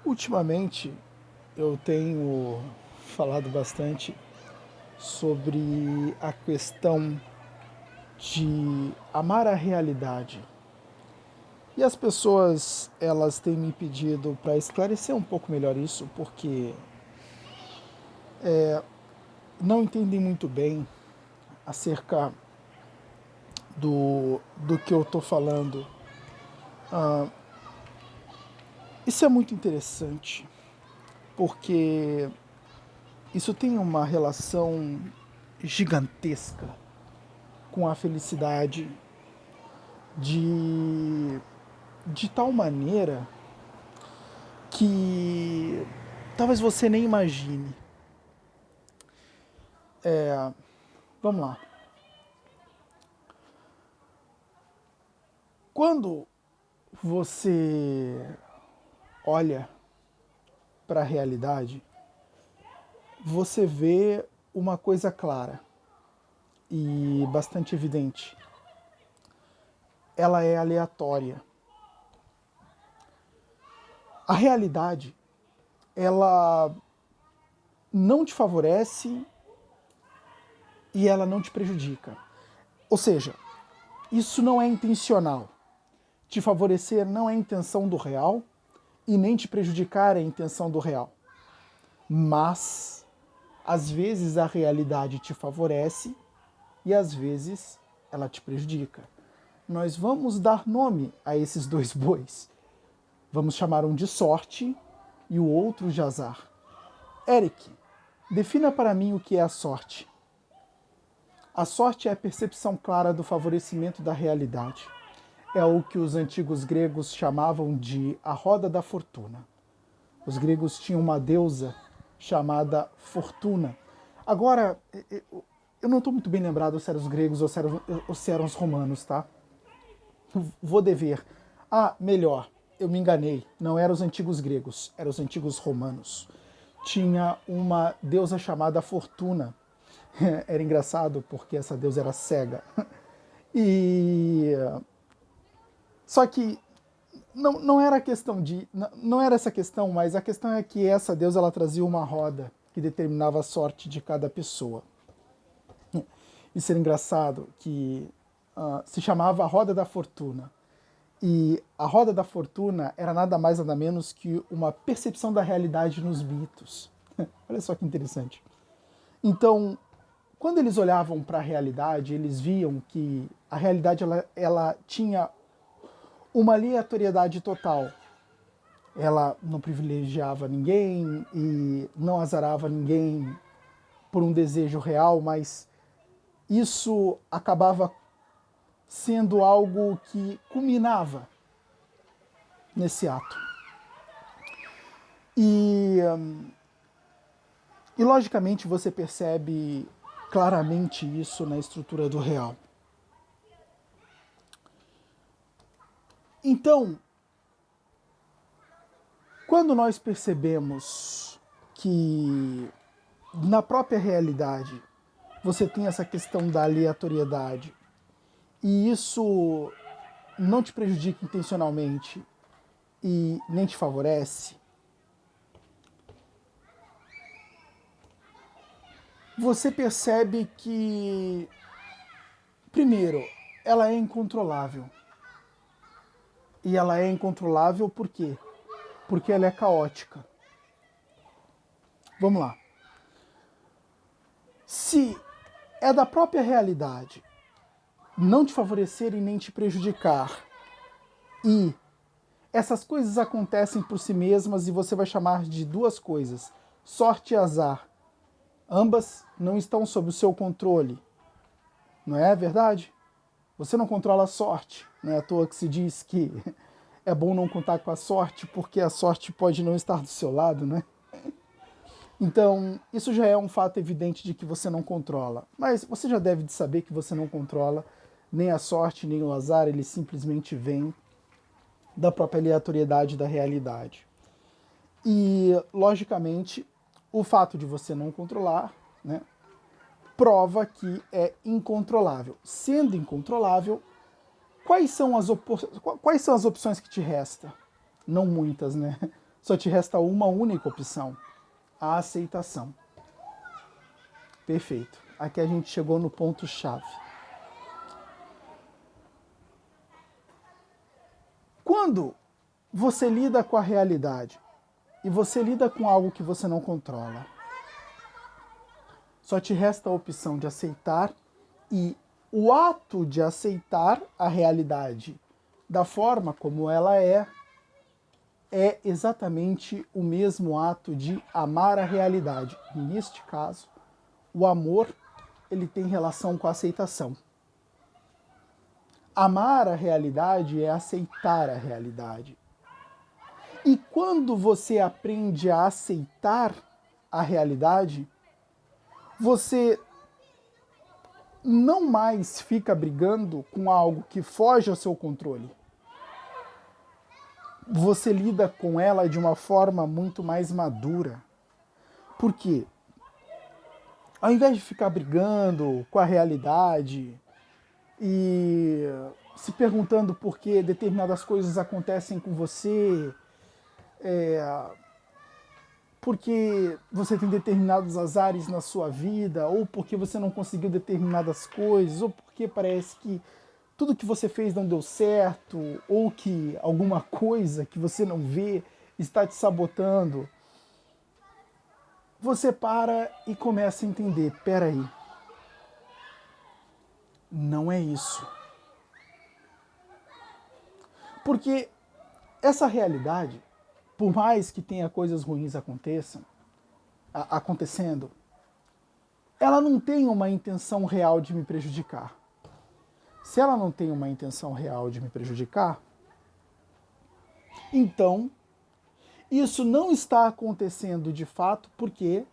Ultimamente eu tenho falado bastante sobre a questão de amar a realidade. E as pessoas, elas têm me pedido para esclarecer um pouco melhor isso, porque não entendem muito bem acerca do que eu estou falando. Isso é muito interessante, porque isso tem uma relação gigantesca com a felicidade de, de tal maneira que talvez você nem imagine. Vamos lá. Quando você olha para a realidade, você vê uma coisa clara e bastante evidente. Ela é aleatória. A realidade, ela não te favorece e ela não te prejudica. Ou seja, isso não é intencional. Te favorecer não é a intenção do real e nem te prejudicar é a intenção do real. Mas, às vezes a realidade te favorece e às vezes ela te prejudica. Nós vamos dar nome a esses dois bois. Vamos chamar um de sorte e o outro de azar. Eric, defina para mim o que é a sorte. A sorte é a percepção clara do favorecimento da realidade. É o que os antigos gregos chamavam de a roda da fortuna. Os gregos tinham uma deusa chamada Fortuna. Agora, eu não estou muito bem lembrado se eram os gregos ou se eram os romanos, tá? Vou dever. Ah, melhor, eu me enganei. Não eram os antigos gregos, eram os antigos romanos. Tinha uma deusa chamada Fortuna. Era engraçado porque essa deusa era cega. E só que não era a questão de. Não era essa questão, mas a questão é que essa deusa ela trazia uma roda que determinava a sorte de cada pessoa. Isso era engraçado, que se chamava a Roda da Fortuna. E a Roda da Fortuna era nada mais nada menos que uma percepção da realidade nos mitos. Olha só que interessante. Então, quando eles olhavam para a realidade, eles viam que a realidade ela tinha uma aleatoriedade total. Ela não privilegiava ninguém e não azarava ninguém por um desejo real, mas isso acabava sendo algo que culminava nesse ato. E, e logicamente você percebe claramente isso na estrutura do real. Então, quando nós percebemos que na própria realidade você tem essa questão da aleatoriedade e isso não te prejudica intencionalmente e nem te favorece, você percebe que, primeiro, ela é incontrolável. E ela é incontrolável por quê? Porque ela é caótica. Vamos lá. Se é da própria realidade não te favorecer e nem te prejudicar, e essas coisas acontecem por si mesmas e você vai chamar de duas coisas, sorte e azar, ambas não estão sob o seu controle, não é verdade? Você não controla a sorte, não é à toa que se diz que é bom não contar com a sorte, porque a sorte pode não estar do seu lado, né? Então, isso já é um fato evidente de que você não controla. Mas você já deve de saber que você não controla nem a sorte, nem o azar, eles simplesmente vêm da própria aleatoriedade da realidade. E, logicamente, o fato de você não controlar, né, prova que é incontrolável. Sendo incontrolável, quais são as opções que te restam? Não muitas, né? Só te resta uma única opção, a aceitação. Perfeito. Aqui a gente chegou no ponto-chave. Quando você lida com a realidade e você lida com algo que você não controla, só te resta a opção de aceitar, e o ato de aceitar a realidade da forma como ela é exatamente o mesmo ato de amar a realidade. Neste caso, o amor, ele tem relação com a aceitação. Amar a realidade é aceitar a realidade. E quando você aprende a aceitar a realidade, você não mais fica brigando com algo que foge ao seu controle. Você lida com ela de uma forma muito mais madura. Por quê? Ao invés de ficar brigando com a realidade e se perguntando por que determinadas coisas acontecem com você, porque você tem determinados azares na sua vida, ou porque você não conseguiu determinadas coisas, ou porque parece que tudo que você fez não deu certo, ou que alguma coisa que você não vê está te sabotando, você para e começa a entender, peraí, não é isso. Porque essa realidade, por mais que tenha coisas ruins acontecendo, ela não tem uma intenção real de me prejudicar. Se ela não tem uma intenção real de me prejudicar, então isso não está acontecendo de fato porque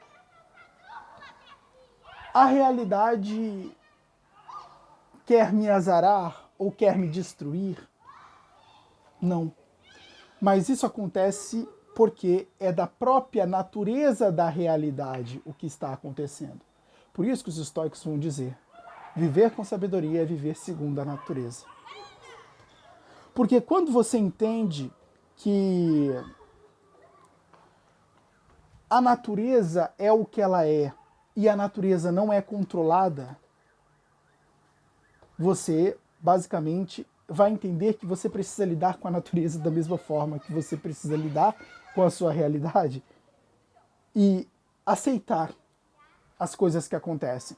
a realidade quer me azarar ou quer me destruir. Não. Mas isso acontece porque é da própria natureza da realidade o que está acontecendo. Por isso que os estoicos vão dizer, viver com sabedoria é viver segundo a natureza. Porque quando você entende que a natureza é o que ela é e a natureza não é controlada, você basicamente vai entender que você precisa lidar com a natureza da mesma forma que você precisa lidar com a sua realidade e aceitar as coisas que acontecem.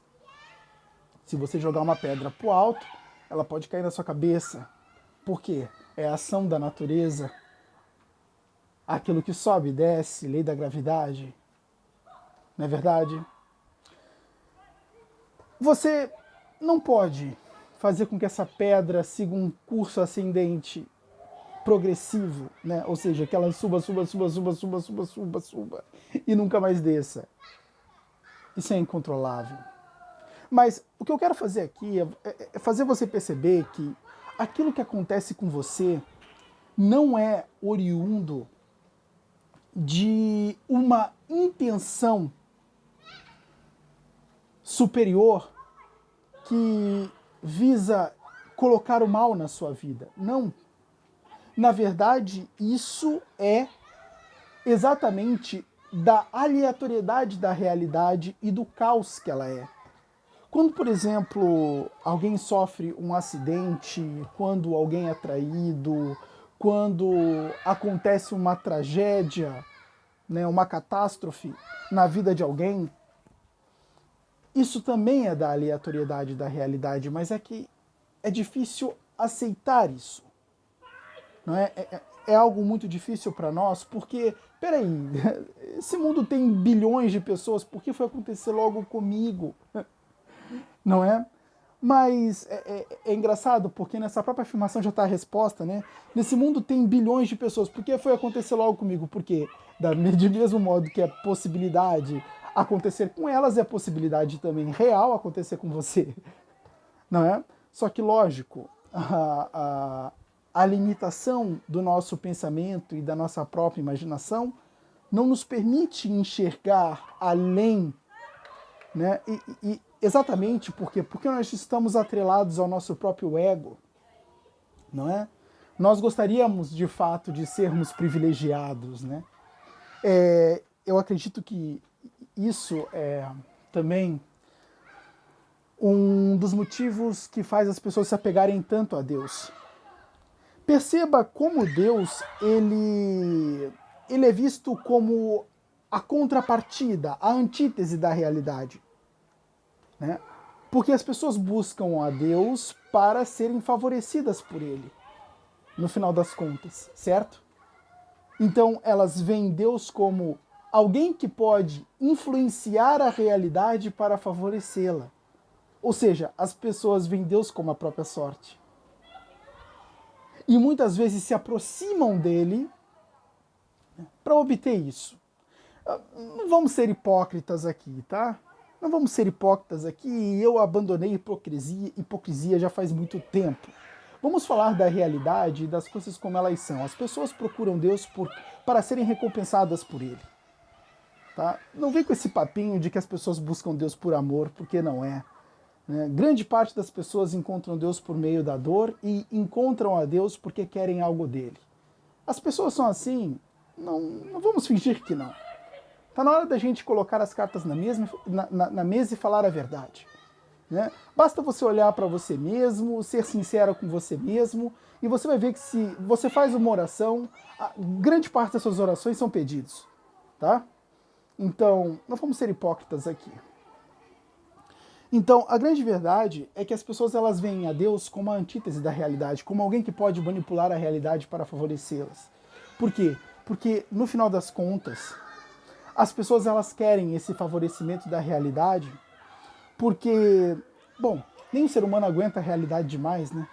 Se você jogar uma pedra para o alto, ela pode cair na sua cabeça. Por quê? É a ação da natureza. Aquilo que sobe e desce, lei da gravidade. Não é verdade? Você não pode fazer com que essa pedra siga um curso ascendente progressivo, né? Ou seja, que ela suba e nunca mais desça. Isso é incontrolável. Mas o que eu quero fazer aqui é fazer você perceber que aquilo que acontece com você não é oriundo de uma intenção superior que visa colocar o mal na sua vida. Não. Na verdade, isso é exatamente da aleatoriedade da realidade e do caos que ela é. Quando, por exemplo, alguém sofre um acidente, quando alguém é traído, quando acontece uma tragédia, né, uma catástrofe na vida de alguém, isso também é da aleatoriedade da realidade, mas é que é difícil aceitar isso. Não é? É algo muito difícil para nós, porque, peraí, esse mundo tem bilhões de pessoas, por que foi acontecer logo comigo? Não é? Mas é engraçado, porque nessa própria afirmação já está a resposta, né? Nesse mundo tem bilhões de pessoas, por que foi acontecer logo comigo? Porque, de mesmo modo que é possibilidade acontecer com elas, é possibilidade também real acontecer com você. Não é? Só que, lógico, a limitação do nosso pensamento e da nossa própria imaginação não nos permite enxergar além, né? E exatamente porque nós estamos atrelados ao nosso próprio ego, não é? Nós gostaríamos de fato de sermos privilegiados, né? Eu acredito que isso é também um dos motivos que faz as pessoas se apegarem tanto a Deus. Perceba como Deus ele é visto como a contrapartida, a antítese da realidade, né? Porque as pessoas buscam a Deus para serem favorecidas por Ele, no final das contas, certo? Então elas veem Deus como alguém que pode influenciar a realidade para favorecê-la. Ou seja, as pessoas veem Deus como a própria sorte. E muitas vezes se aproximam dele para obter isso. Não vamos ser hipócritas aqui, tá? Não vamos ser hipócritas aqui. Eu abandonei hipocrisia já faz muito tempo. Vamos falar da realidade e das coisas como elas são. As pessoas procuram Deus para serem recompensadas por Ele. Tá? Não vem com esse papinho de que as pessoas buscam Deus por amor, porque não é. Né? Grande parte das pessoas encontram Deus por meio da dor e encontram a Deus porque querem algo dele. As pessoas são assim, não vamos fingir que não. Está na hora da gente colocar as cartas na mesa e falar a verdade. Né? Basta você olhar para você mesmo, ser sincero com você mesmo, e você vai ver que se você faz uma oração, grande parte das suas orações são pedidos. Tá? Então, não vamos ser hipócritas aqui. Então, a grande verdade é que as pessoas elas veem a Deus como a antítese da realidade, como alguém que pode manipular a realidade para favorecê-las. Por quê? Porque, no final das contas, as pessoas elas querem esse favorecimento da realidade porque, bom, nem o ser humano aguenta a realidade demais, né?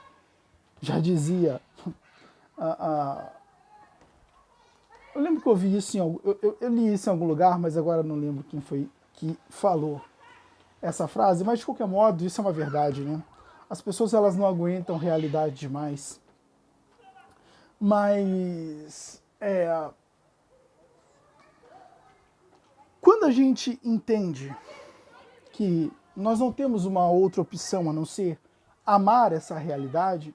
Já dizia... eu lembro que eu vi isso eu li isso em algum lugar, mas agora não lembro quem foi que falou essa frase, mas de qualquer modo, isso é uma verdade, né? As pessoas elas não aguentam realidade demais. Mas quando a gente entende que nós não temos uma outra opção a não ser amar essa realidade,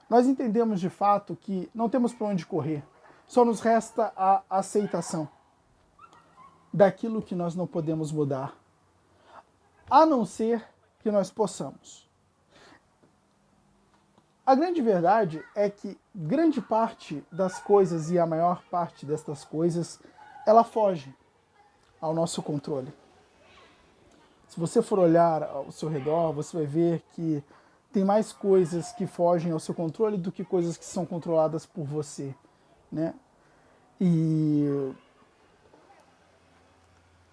nós entendemos de fato que não temos para onde correr. Só nos resta a aceitação daquilo que nós não podemos mudar, a não ser que nós possamos. A grande verdade é que grande parte das coisas e a maior parte destas coisas, ela foge ao nosso controle. Se você for olhar ao seu redor, você vai ver que tem mais coisas que fogem ao seu controle do que coisas que são controladas por você, né? E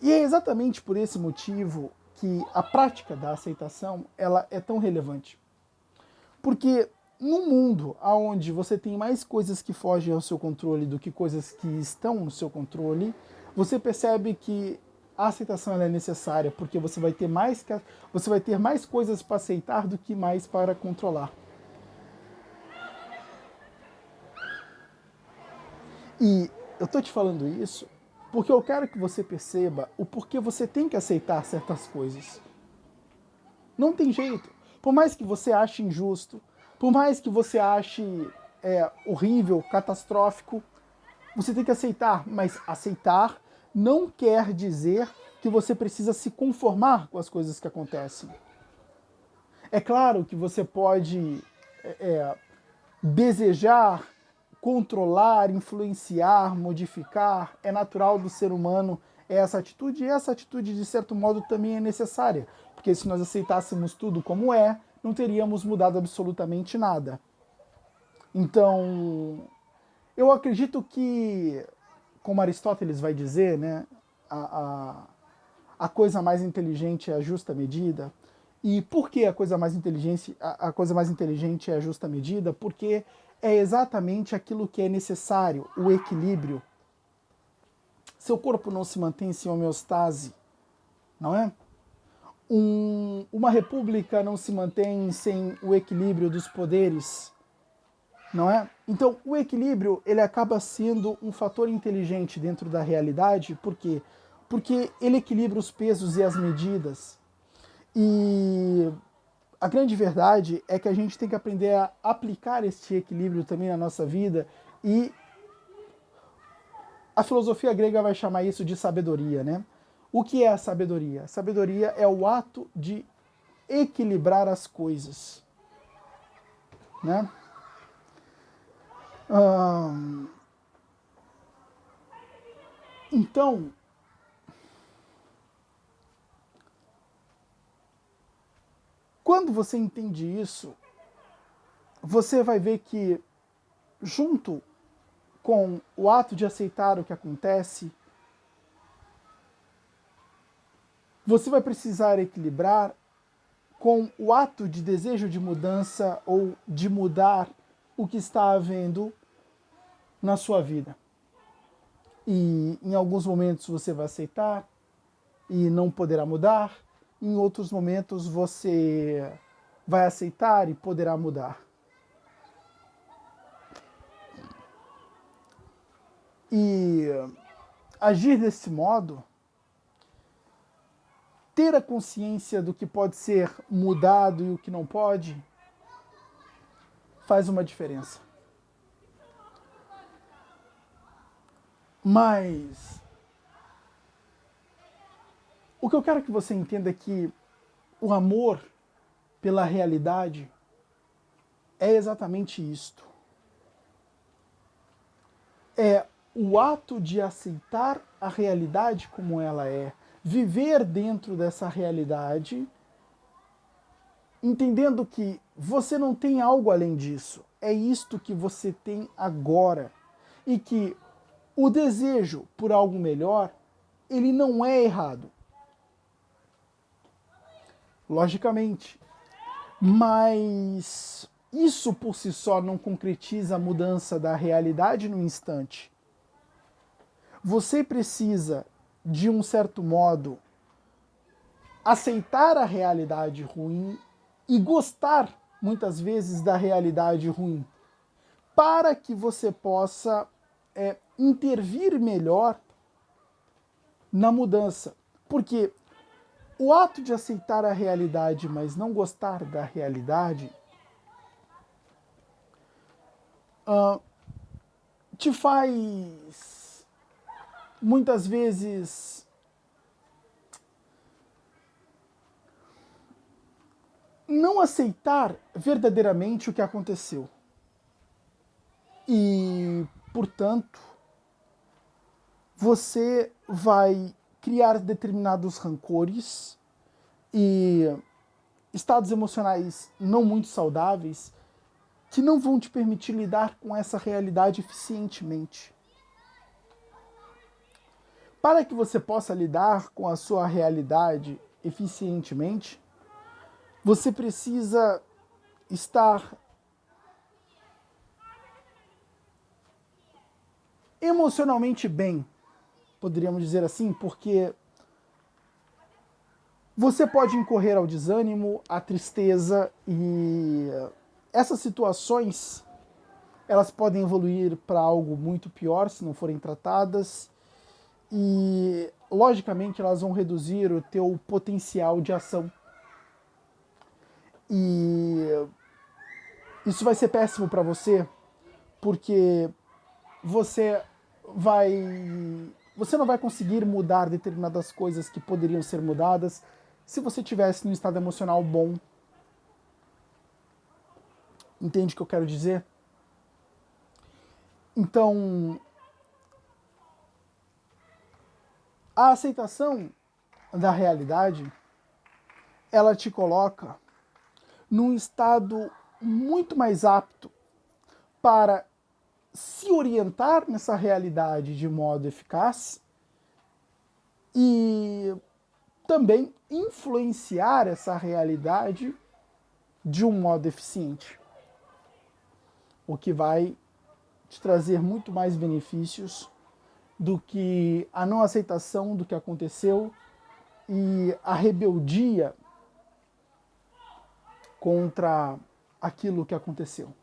é exatamente por esse motivo que a prática da aceitação ela é tão relevante. Porque num mundo onde você tem mais coisas que fogem ao seu controle do que coisas que estão no seu controle, você percebe que a aceitação é necessária, porque você vai ter mais coisas para aceitar do que mais para controlar. E eu estou te falando isso porque eu quero que você perceba o porquê você tem que aceitar certas coisas. Não tem jeito. Por mais que você ache injusto, por mais que você ache horrível, catastrófico, você tem que aceitar. Mas aceitar não quer dizer que você precisa se conformar com as coisas que acontecem. É claro que você pode desejar controlar, influenciar, modificar, é natural do ser humano essa atitude, e essa atitude, de certo modo, também é necessária, porque se nós aceitássemos tudo como é, não teríamos mudado absolutamente nada. Então, eu acredito que, como Aristóteles vai dizer, né, a coisa mais inteligente é a justa medida. E por que a coisa mais inteligente é a justa medida? Porque é exatamente aquilo que é necessário, o equilíbrio. Seu corpo não se mantém sem homeostase, não é? Uma república não se mantém sem o equilíbrio dos poderes, não é? Então, o equilíbrio ele acaba sendo um fator inteligente dentro da realidade, por quê? Porque ele equilibra os pesos e as medidas. E a grande verdade é que a gente tem que aprender a aplicar este equilíbrio também na nossa vida e A filosofia grega vai chamar isso de sabedoria, né? O que é a sabedoria? A sabedoria é o ato de equilibrar as coisas, né? Então, quando você entende isso, você vai ver que, junto com o ato de aceitar o que acontece, você vai precisar equilibrar com o ato de desejo de mudança ou de mudar o que está havendo na sua vida. E em alguns momentos você vai aceitar e não poderá mudar, em outros momentos você vai aceitar e poderá mudar. E agir desse modo, ter a consciência do que pode ser mudado e o que não pode, faz uma diferença. Mas o que eu quero que você entenda é que o amor pela realidade é exatamente isto. É o ato de aceitar a realidade como ela é, viver dentro dessa realidade, entendendo que você não tem algo além disso. É isto que você tem agora. E que o desejo por algo melhor, ele não é errado. Logicamente. Mas isso por si só não concretiza a mudança da realidade no instante. Você precisa, de um certo modo, aceitar a realidade ruim e gostar, muitas vezes, da realidade ruim, para que você possa intervir melhor na mudança. Porque o ato de aceitar a realidade, mas não gostar da realidade, te faz, muitas vezes, não aceitar verdadeiramente o que aconteceu. E, portanto, você vai criar determinados rancores e estados emocionais não muito saudáveis que não vão te permitir lidar com essa realidade eficientemente. Para que você possa lidar com a sua realidade eficientemente, você precisa estar emocionalmente bem, poderíamos dizer assim, porque você pode incorrer ao desânimo, à tristeza, e essas situações, elas podem evoluir para algo muito pior se não forem tratadas, e logicamente elas vão reduzir o teu potencial de ação. E isso vai ser péssimo para você, porque você não vai conseguir mudar determinadas coisas que poderiam ser mudadas se você tivesse num estado emocional bom. Entende o que eu quero dizer? Então, a aceitação da realidade, ela te coloca num estado muito mais apto para se orientar nessa realidade de modo eficaz e também influenciar essa realidade de um modo eficiente, o que vai te trazer muito mais benefícios do que a não aceitação do que aconteceu e a rebeldia contra aquilo que aconteceu.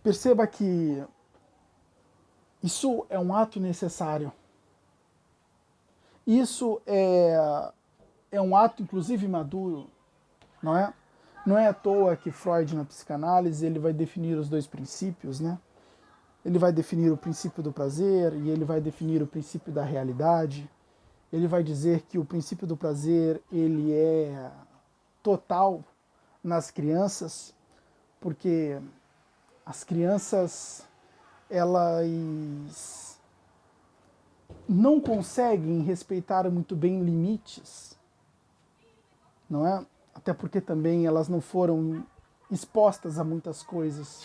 Perceba que isso é um ato necessário. Isso é um ato, inclusive, maduro, não é? Não é à toa que Freud, na psicanálise, ele vai definir os dois princípios, né? ele vai definir o princípio do prazer e ele vai definir o princípio da realidade. Ele vai dizer que o princípio do prazer ele é total nas crianças, porque as crianças elas não conseguem respeitar muito bem limites, não é? Até porque também elas não foram expostas a muitas coisas.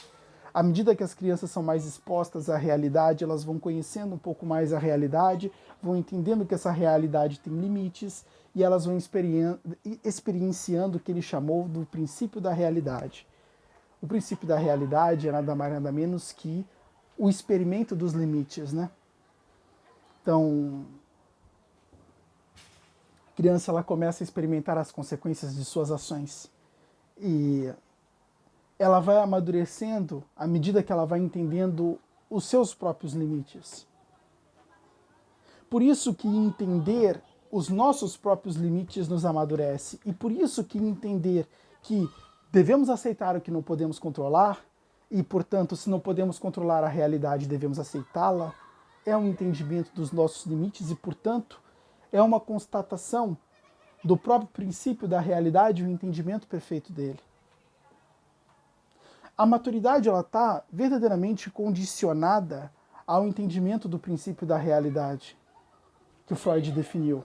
À medida que as crianças são mais expostas à realidade, elas vão conhecendo um pouco mais a realidade, vão entendendo que essa realidade tem limites e elas vão experienciando o que ele chamou do princípio da realidade. O princípio da realidade é nada mais nada menos que o experimento dos limites, né? Então, a criança ela começa a experimentar as consequências de suas ações e ela vai amadurecendo à medida que ela vai entendendo os seus próprios limites. Por isso que entender os nossos próprios limites nos amadurece e por isso que entender que devemos aceitar o que não podemos controlar e, portanto, se não podemos controlar a realidade, devemos aceitá-la, é um entendimento dos nossos limites e, portanto, é uma constatação do próprio princípio da realidade e o entendimento perfeito dele. A maturidade ela está verdadeiramente condicionada ao entendimento do princípio da realidade que o Freud definiu.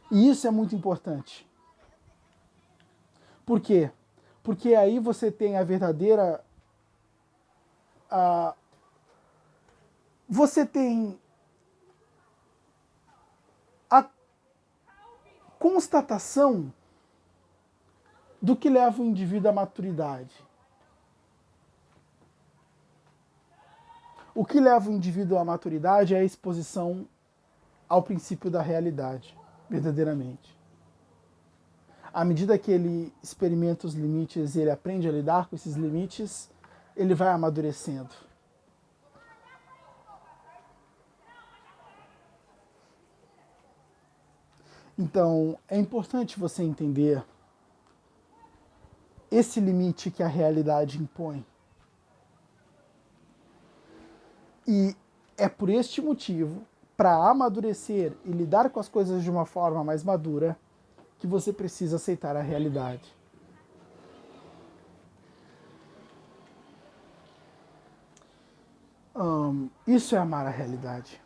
E isso é muito importante. Por quê? Porque aí você tem a verdadeira... você tem a constatação do que leva o indivíduo à maturidade. O que leva o indivíduo à maturidade é a exposição ao princípio da realidade, verdadeiramente. À medida que ele experimenta os limites e ele aprende a lidar com esses limites, ele vai amadurecendo. Então, é importante você entender esse limite que a realidade impõe. E é por este motivo, para amadurecer e lidar com as coisas de uma forma mais madura, que você precisa aceitar a realidade. Isso é amar a realidade.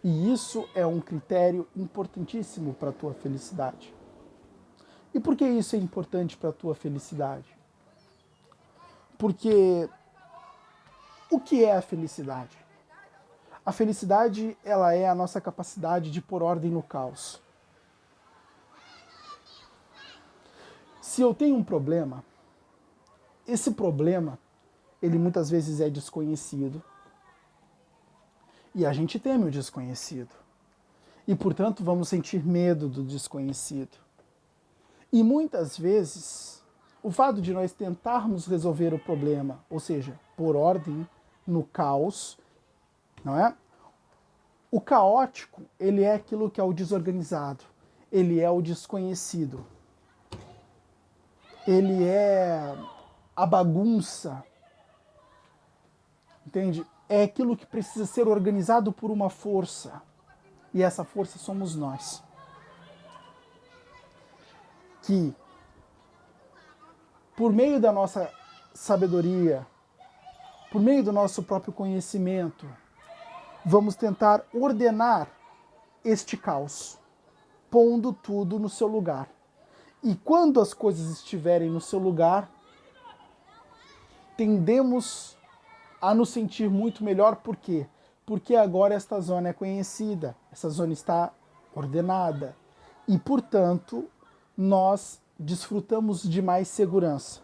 E isso é um critério importantíssimo para a tua felicidade. E por que isso é importante para a tua felicidade? Porque o que é a felicidade? A felicidade, ela é a nossa capacidade de pôr ordem no caos. Se eu tenho um problema, esse problema, ele muitas vezes é desconhecido. E a gente teme o desconhecido. E, portanto, vamos sentir medo do desconhecido. E muitas vezes, o fato de nós tentarmos resolver o problema, ou seja, pôr ordem no caos, não é? O caótico, ele é aquilo que é o desorganizado, ele é o desconhecido, ele é a bagunça, entende? É aquilo que precisa ser organizado por uma força, e essa força somos nós. Que, por meio da nossa sabedoria, por meio do nosso próprio conhecimento, vamos tentar ordenar este caos, pondo tudo no seu lugar. E quando as coisas estiverem no seu lugar, tendemos a nos sentir muito melhor. Por quê? Porque agora esta zona é conhecida, essa zona está ordenada. E, portanto, nós desfrutamos de mais segurança.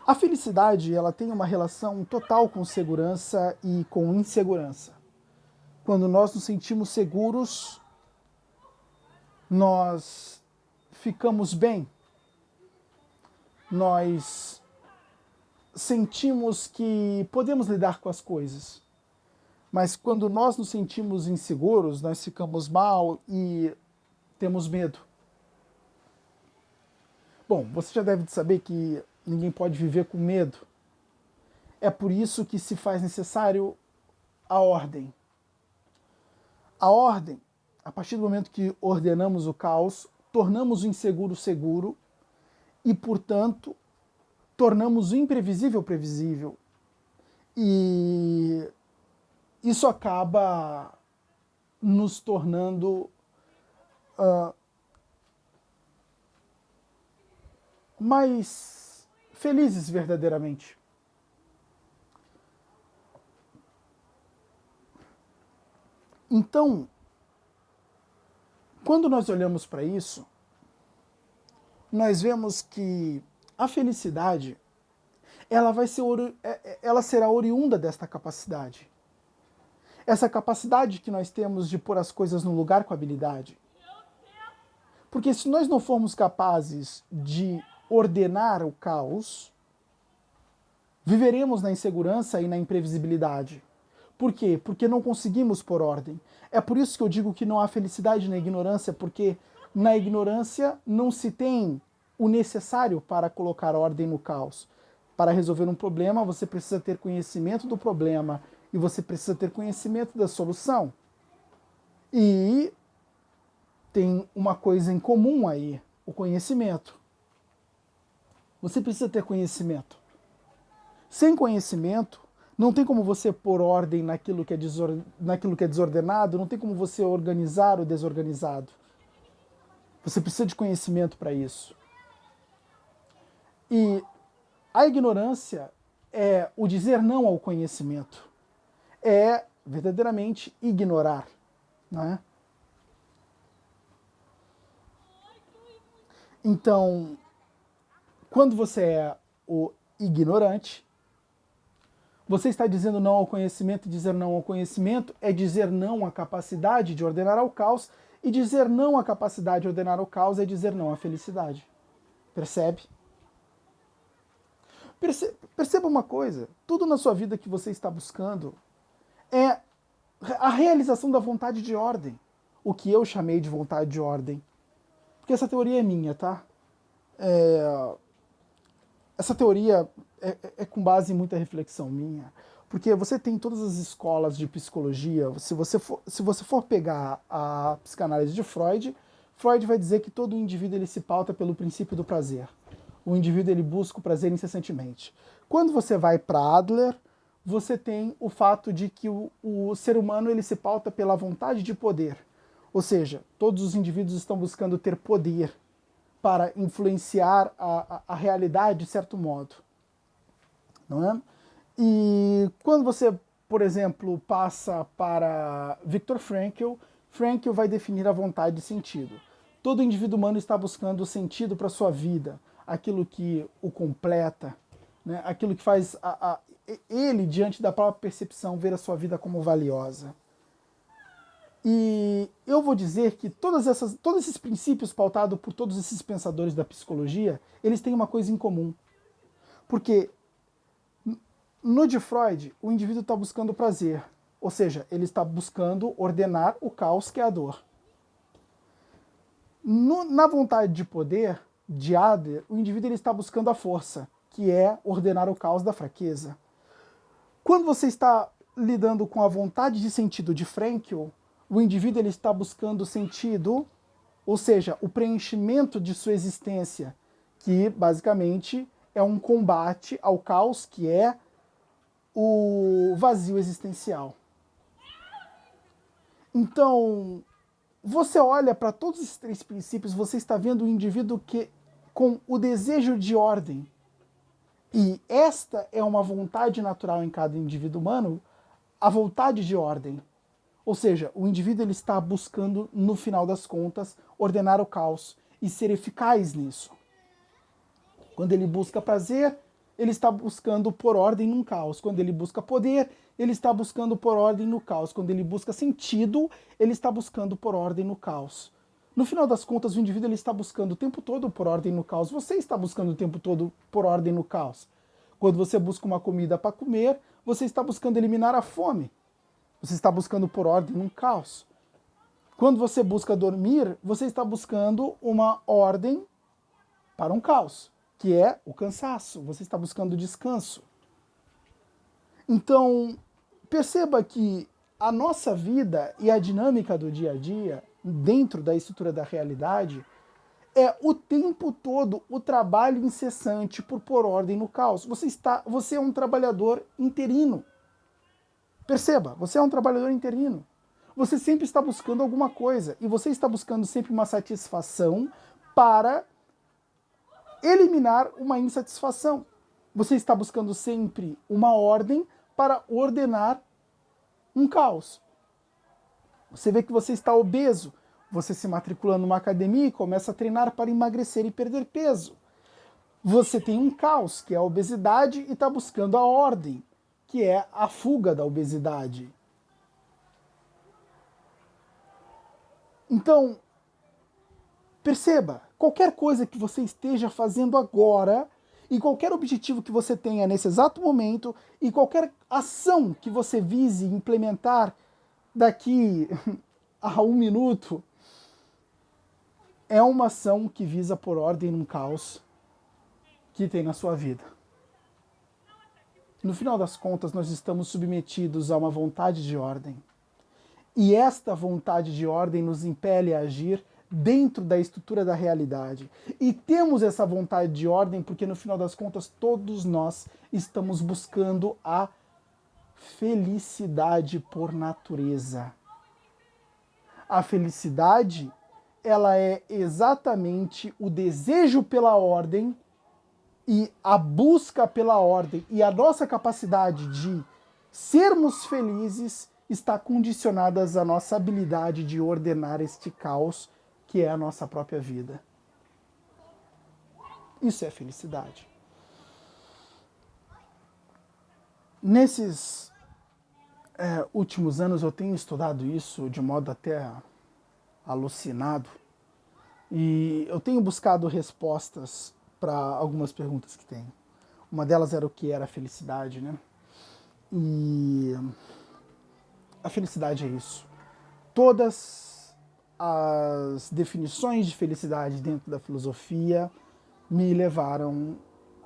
A felicidade, ela tem uma relação total com segurança e com insegurança. Quando nós nos sentimos seguros, nós ficamos bem. Nós sentimos que podemos lidar com as coisas. Mas quando nós nos sentimos inseguros, nós ficamos mal e temos medo. Bom, você já deve saber que ninguém pode viver com medo. É por isso que se faz necessário a ordem. A ordem, a partir do momento que ordenamos o caos, tornamos o inseguro seguro e, portanto, tornamos o imprevisível previsível. E isso acaba nos tornando mais felizes verdadeiramente. Então, quando nós olhamos para isso, nós vemos que a felicidade ela será oriunda desta capacidade. Essa capacidade que nós temos de pôr as coisas no lugar com habilidade. Porque se nós não formos capazes de ordenar o caos, viveremos na insegurança e na imprevisibilidade. Por quê? Porque não conseguimos pôr ordem. É por isso que eu digo que não há felicidade na ignorância, porque na ignorância não se tem o necessário para colocar ordem no caos. Para resolver um problema, você precisa ter conhecimento do problema e você precisa ter conhecimento da solução. E tem uma coisa em comum aí, o conhecimento. Você precisa ter conhecimento. Sem conhecimento, não tem como você pôr ordem naquilo que é desordenado, não tem como você organizar o desorganizado. Você precisa de conhecimento para isso. E a ignorância é o dizer não ao conhecimento. É verdadeiramente ignorar, não é? Então, quando você é o ignorante, você está dizendo não ao conhecimento, e dizer não ao conhecimento é dizer não à capacidade de ordenar ao caos, e dizer não à capacidade de ordenar o caos é dizer não à felicidade. Percebe? Perceba uma coisa, tudo na sua vida que você está buscando é a realização da vontade de ordem, o que eu chamei de vontade de ordem. Porque essa teoria é minha, tá? Essa teoria é com base em muita reflexão minha, porque você tem todas as escolas de psicologia, se você for pegar a psicanálise de Freud, Freud vai dizer que todo indivíduo ele se pauta pelo princípio do prazer. O indivíduo ele busca o prazer incessantemente. Quando você vai para Adler, você tem o fato de que o ser humano ele se pauta pela vontade de poder. Ou seja, todos os indivíduos estão buscando ter poder para influenciar a realidade de certo modo. Não é? E quando você, por exemplo, passa para Viktor Frankl, Frankl vai definir a vontade de sentido. Todo indivíduo humano está buscando sentido para a sua vida, aquilo que o completa, né? Aquilo que faz ele, diante da própria percepção, ver a sua vida como valiosa. E eu vou dizer que todos esses princípios pautados por todos esses pensadores da psicologia, eles têm uma coisa em comum. Porque no de Freud, o indivíduo está buscando prazer, ou seja, ele está buscando ordenar o caos que é a dor. Na vontade de poder, de Adler, o indivíduo ele está buscando a força, que é ordenar o caos da fraqueza. Quando você está lidando com a vontade de sentido de Frankl, o indivíduo ele está buscando sentido, ou seja, o preenchimento de sua existência, que basicamente é um combate ao caos, que é o vazio existencial. Então, você olha para todos esses três princípios, você está vendo um indivíduo com o desejo de ordem. E esta é uma vontade natural em cada indivíduo humano, a vontade de ordem. Ou seja, o indivíduo ele está buscando, no final das contas, ordenar o caos e ser eficaz nisso. Quando ele busca prazer, ele está buscando pôr ordem num caos. Quando ele busca poder, ele está buscando pôr ordem no caos. Quando ele busca sentido, ele está buscando pôr ordem no caos. No final das contas, o indivíduo ele está buscando o tempo todo pôr ordem no caos. Você está buscando o tempo todo pôr ordem no caos. Quando você busca uma comida para comer, você está buscando eliminar a fome. Você está buscando pôr ordem num caos. Quando você busca dormir, você está buscando uma ordem para um caos, que é o cansaço. Você está buscando descanso. Então, perceba que a nossa vida e a dinâmica do dia a dia, dentro da estrutura da realidade, é o tempo todo o trabalho incessante por pôr ordem no caos. Você é um trabalhador interino. Perceba, você é um trabalhador interino. Você sempre está buscando alguma coisa e você está buscando sempre uma satisfação para eliminar uma insatisfação. Você está buscando sempre uma ordem para ordenar um caos. Você vê que você está obeso, você se matricula numa academia e começa a treinar para emagrecer e perder peso. Você tem um caos, que é a obesidade, e está buscando a ordem, que é a fuga da obesidade. Então, perceba, qualquer coisa que você esteja fazendo agora, e qualquer objetivo que você tenha nesse exato momento, e qualquer ação que você vise implementar daqui a 1 minuto, é uma ação que visa pôr ordem num caos que tem na sua vida. No final das contas, nós estamos submetidos a uma vontade de ordem. E esta vontade de ordem nos impele a agir dentro da estrutura da realidade. E temos essa vontade de ordem porque, no final das contas, todos nós estamos buscando a felicidade por natureza. A felicidade, ela é exatamente o desejo pela ordem e a busca pela ordem. E a nossa capacidade de sermos felizes está condicionadas à nossa habilidade de ordenar este caos que é a nossa própria vida. Isso é felicidade. Nesses últimos anos eu tenho estudado isso de modo até alucinado e eu tenho buscado respostas para algumas perguntas que tenho. Uma delas era o que era a felicidade, né? E a felicidade é isso. Todas as definições de felicidade dentro da filosofia me levaram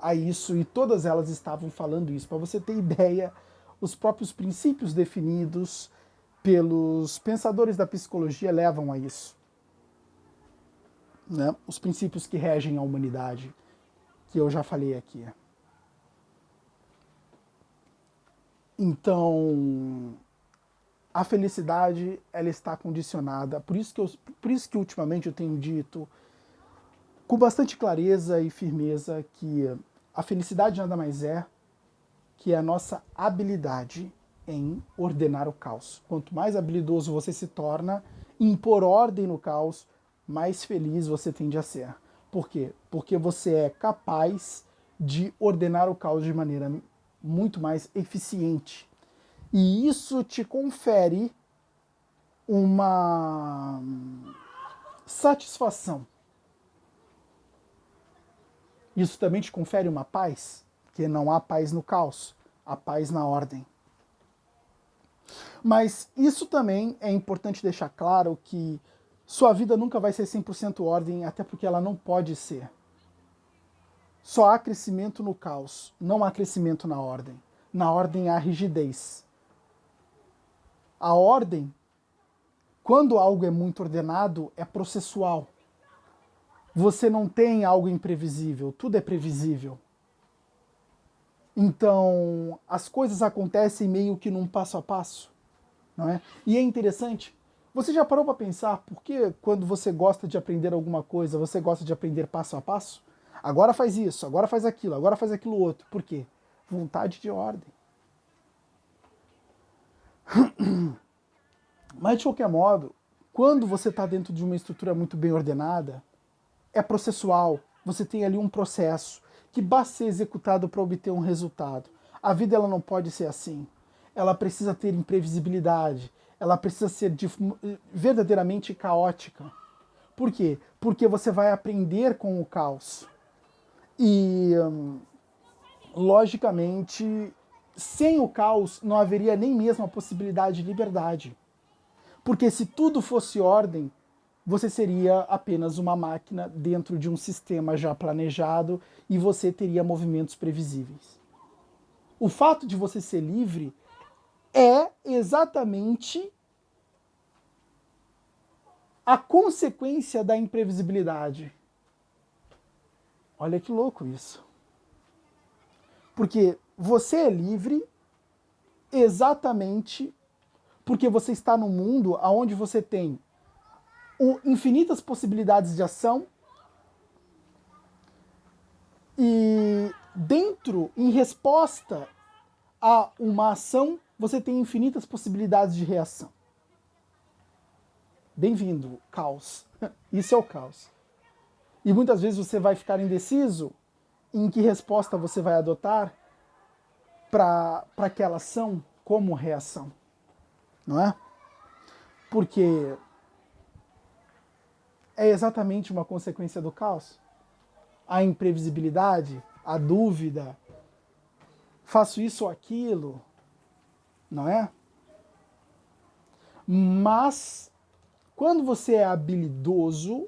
a isso e todas elas estavam falando isso. Para você ter ideia, os próprios princípios definidos pelos pensadores da psicologia levam a isso. Né? Os princípios que regem a humanidade, que eu já falei aqui. Então, a felicidade, ela está condicionada, por isso que ultimamente eu tenho dito com bastante clareza e firmeza que a felicidade nada mais é que é a nossa habilidade em ordenar o caos. Quanto mais habilidoso você se torna em pôr ordem no caos, mais feliz você tende a ser. Por quê? Porque você é capaz de ordenar o caos de maneira muito mais eficiente. E isso te confere uma satisfação. Isso também te confere uma paz, porque não há paz no caos, há paz na ordem. Mas isso também é importante deixar claro que sua vida nunca vai ser 100% ordem, até porque ela não pode ser. Só há crescimento no caos, não há crescimento na ordem. Na ordem há rigidez. A ordem, quando algo é muito ordenado, é processual. Você não tem algo imprevisível, tudo é previsível. Então, as coisas acontecem meio que num passo a passo, não é? E é interessante, você já parou para pensar por que quando você gosta de aprender alguma coisa, você gosta de aprender passo a passo? Agora faz isso, agora faz aquilo outro. Por quê? Vontade de ordem. Mas, de qualquer modo, quando você está dentro de uma estrutura muito bem ordenada, é processual, você tem ali um processo que basta ser executado para obter um resultado. A vida ela não pode ser assim. Ela precisa ter imprevisibilidade, ela precisa ser verdadeiramente caótica. Por quê? Porque você vai aprender com o caos. E, logicamente, sem o caos não haveria nem mesmo a possibilidade de liberdade. Porque se tudo fosse ordem, você seria apenas uma máquina dentro de um sistema já planejado e você teria movimentos previsíveis. O fato de você ser livre é exatamente a consequência da imprevisibilidade. Olha que louco isso. Porque você é livre exatamente porque você está num mundo onde você tem infinitas possibilidades de ação e dentro, em resposta a uma ação, você tem infinitas possibilidades de reação. Bem-vindo, caos. Isso é o caos. E muitas vezes você vai ficar indeciso em que resposta você vai adotar para aquela ação como reação, não é? Porque é exatamente uma consequência do caos. A imprevisibilidade, a dúvida, faço isso ou aquilo, não é? Mas quando você é habilidoso,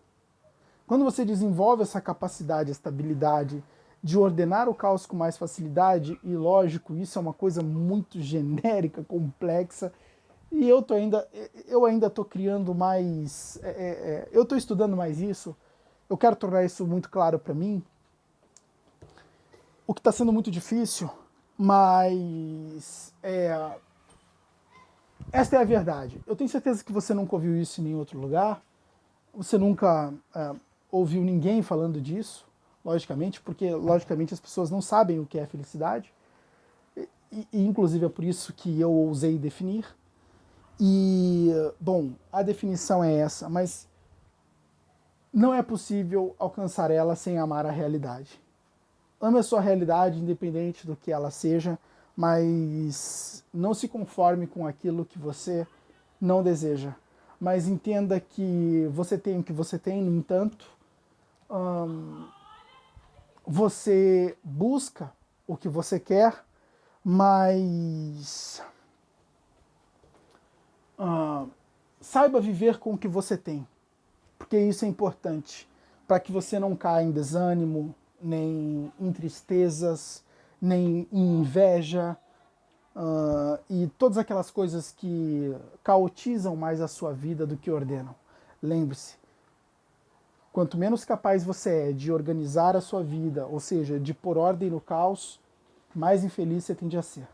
quando você desenvolve essa capacidade, essa habilidade de ordenar o caos com mais facilidade, e lógico, isso é uma coisa muito genérica, complexa, e eu ainda estou criando mais, eu estou estudando mais isso, eu quero tornar isso muito claro para mim, o que está sendo muito difícil, mas esta é a verdade. Eu tenho certeza que você nunca ouviu isso em nenhum outro lugar, você nunca ouviu ninguém falando disso, logicamente, porque logicamente as pessoas não sabem o que é felicidade, e inclusive é por isso que eu ousei definir. E, bom, a definição é essa, mas não é possível alcançar ela sem amar a realidade. Ame a sua realidade, independente do que ela seja, mas não se conforme com aquilo que você não deseja. Mas entenda que você tem o que você tem, no entanto, você busca o que você quer, mas saiba viver com o que você tem, porque isso é importante, para que você não caia em desânimo, nem em tristezas, nem em inveja, e todas aquelas coisas que caotizam mais a sua vida do que ordenam. Lembre-se, quanto menos capaz você é de organizar a sua vida, ou seja, de pôr ordem no caos, mais infeliz você tende a ser.